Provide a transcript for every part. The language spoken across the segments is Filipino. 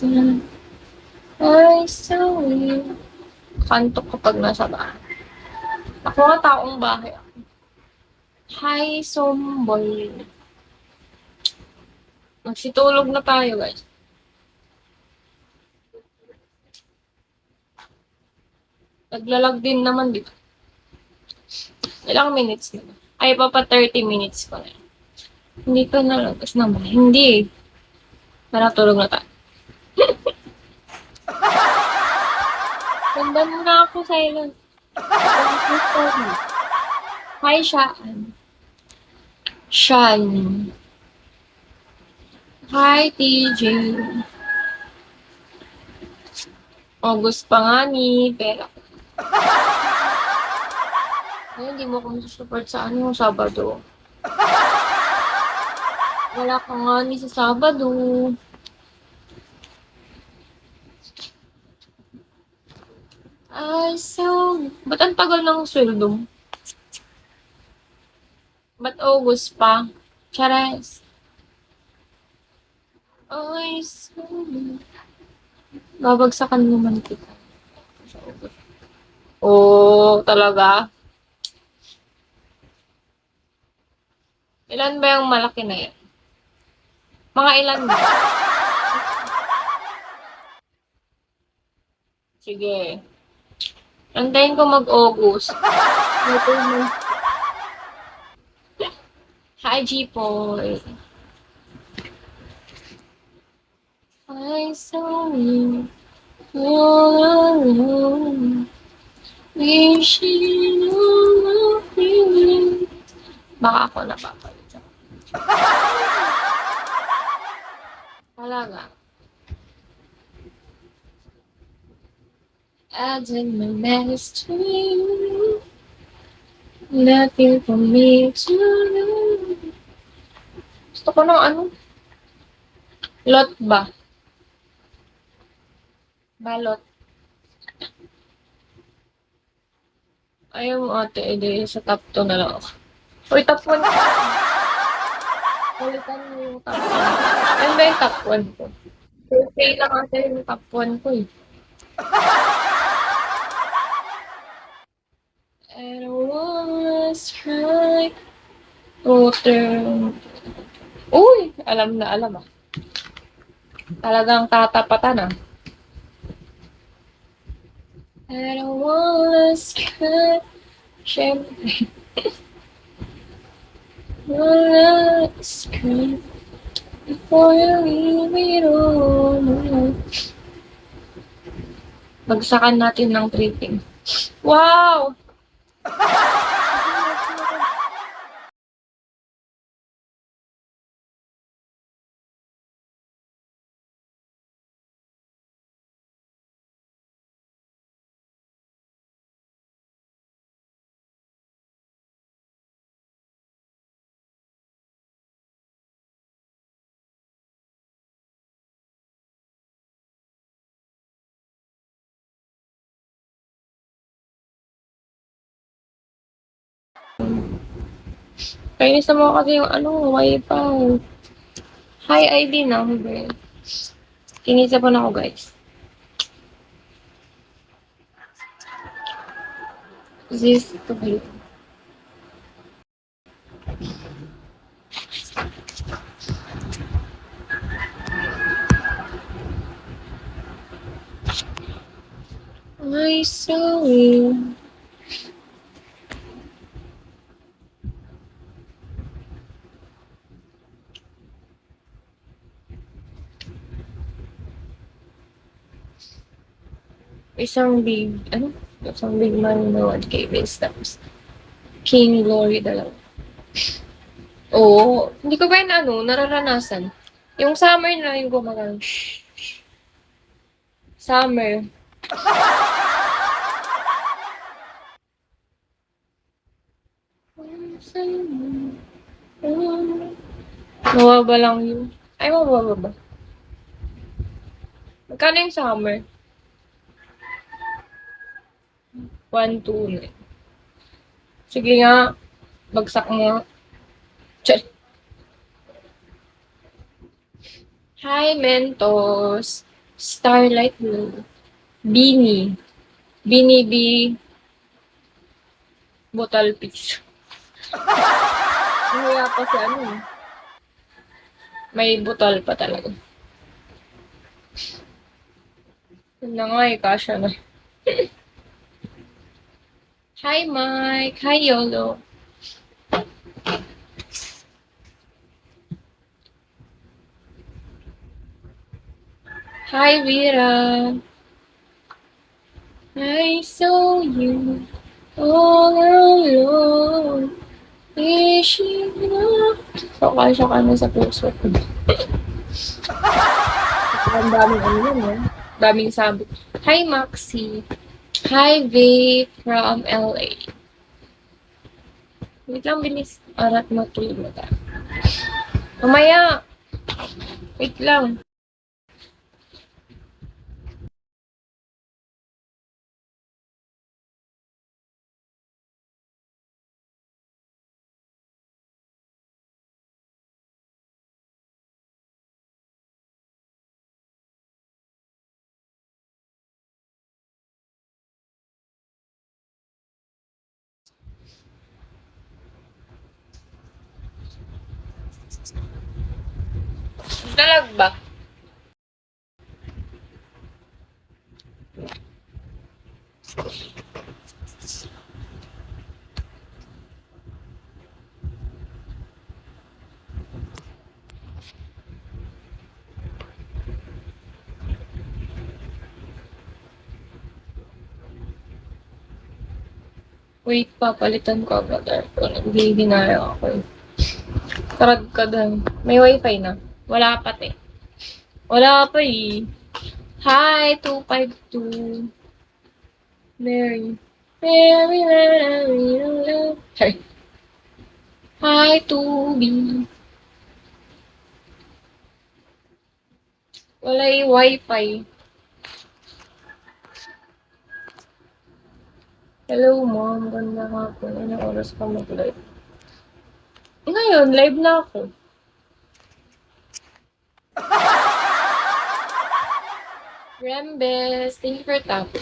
I saw you. Kantok kapag nasa bahay. Ako nga taong bahay. Hi, Somboy. Magsitulog na tayo, guys. Naglalag din naman dito. Ilang minutes na. Ay, papa 30 minutes ko na. Hindi ko nalagas naman. Hindi. Tara, tulog na tayo. Ganda na ako, silent. Hi, Shaan. Shan. Hi, TJ. August pa nga ni Pera. Ay, hindi mo ako support sa Sabado. Wala ka nga ni sa Sabado. Ay, ba't ang tagal ng sweldo mo? Ba't August pa? Chares. Ay, babagsakan naman kita. Oh, talaga? Ilan ba yung malaki na yan? Mga ilan ba? Sige. Antayin ko mag-August. Hi, G-Boy. I saw you all alone. Wishing all of you. Baka ako napapalit. Talaga. I did my best to you. Nothing for me to do. Gusto ko ng lot ba? Balot. Ayaw mo ate, edi sa top 2 na lang ako. Uy, top 1 ko. Ulitan mo yung top 1. Ano ba yung top 1 ko? Okay lang ate yung top 1 ko eh. And I was right. Uy! Alam na alam ah. Talagang tatapatan ah. And I was right. Siyempre. Was right. Before you leave it all. Bagsakan natin ng tripping. Wow! Kainis naman kasi yung wifi. Hi ID number. Kinisa pa na ako guys. This to be. I saw you. Isang big man na 1K base tapos King Glory dalawa. Oo, hindi ko ba yun nararanasan. Yung summer na yung gumagano. Summer. Mababa lang yun. Ay, mababa ba? Magkano yung summer? 1, 2. Sige nga. Bagsak mo. Check. Hi, Mentos. Starlight Blue. Beanie. Beanie B. Bottle Piece. Kaya pa si ano eh. May botol pa talaga. Yun na nga eh, kasha na. Hi Mike. Hi Yolo. Hi Vera. I saw you all alone. Wishing you. So, kasha ka na sa puso ko. Ang daming ano yun eh. Daming sabi. Hi Maxi. Hi Vay from LA. Wait lang, bilis. Arat matulog na. Mamaya. Wait lang. Dalag ba? Wait, papalitan ko agad. Hindi dinaya ako eh. Karag ka dun. May wifi na. Wala pa te. Wala pa eh. Hi, 252. Mary. Mary, Mary, sorry. Hi, 2B. Wala yung wifi. Hello, mom. Ganda nga po. Anong oras ka mag-live? Ngayon, live na ako. Rembes, thank you for tapping.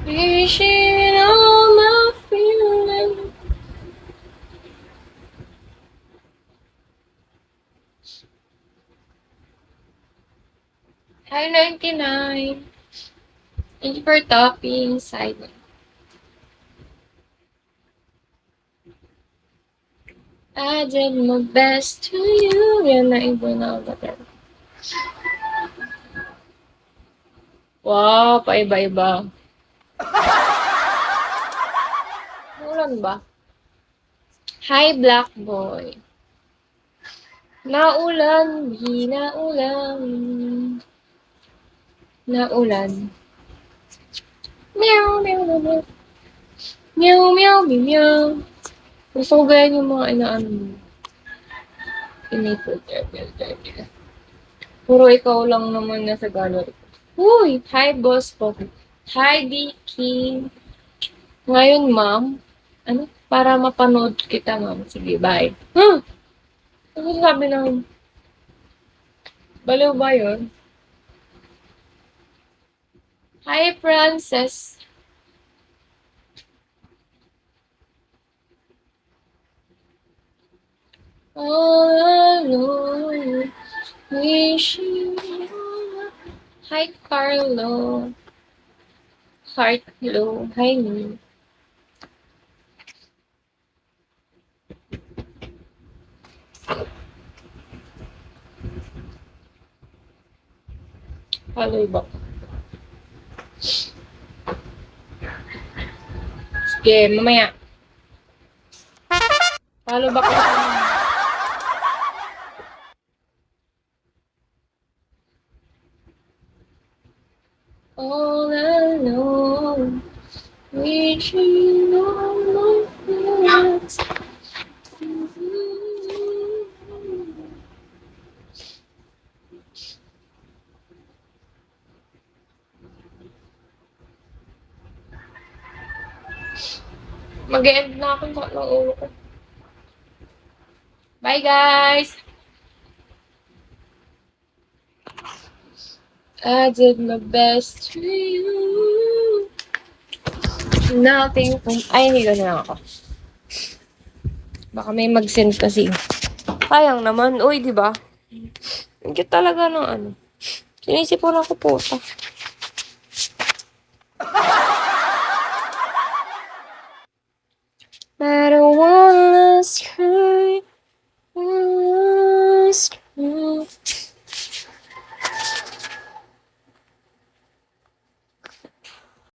Wishing all my feelings. Hi, 99. Thank you for tapping. Silent. I did my best to you. Yan na iba na agad. Wow, paiba-iba. Ulan ba? Hi, Black Boy. Naulan, di naulan. Naulan. Meow, meow, meow, meow. Meow, meow, meow, meow. Gusto ko ganyan yung mga inaan mo. Pinipot. Puro ikaw lang naman nasa gallery. Uy! Hi, Boss Pogi. Hi, Vicky. Ngayon, ma'am. Ano? Para mapanood kita, ma'am. Sige, bye. Ano sabi ng... Baliw ba yun? Hi, Frances. All alone. Wishing you... Hi, Carlo. Heart, hello. Hi, me. Hello, ba? Sige, mamaya. Follow back ko. All alone, wishing all my feelings. Mag-e-end na ako ng ulo ko. Bye, guys! I did my best to you. Nothing from... Ay, higa na lang ako. Baka may mag-send kasi. Sayang naman. Uy, di ba? Ang cute talaga ng ano. Sinisipon ako po. I don't wanna lose you.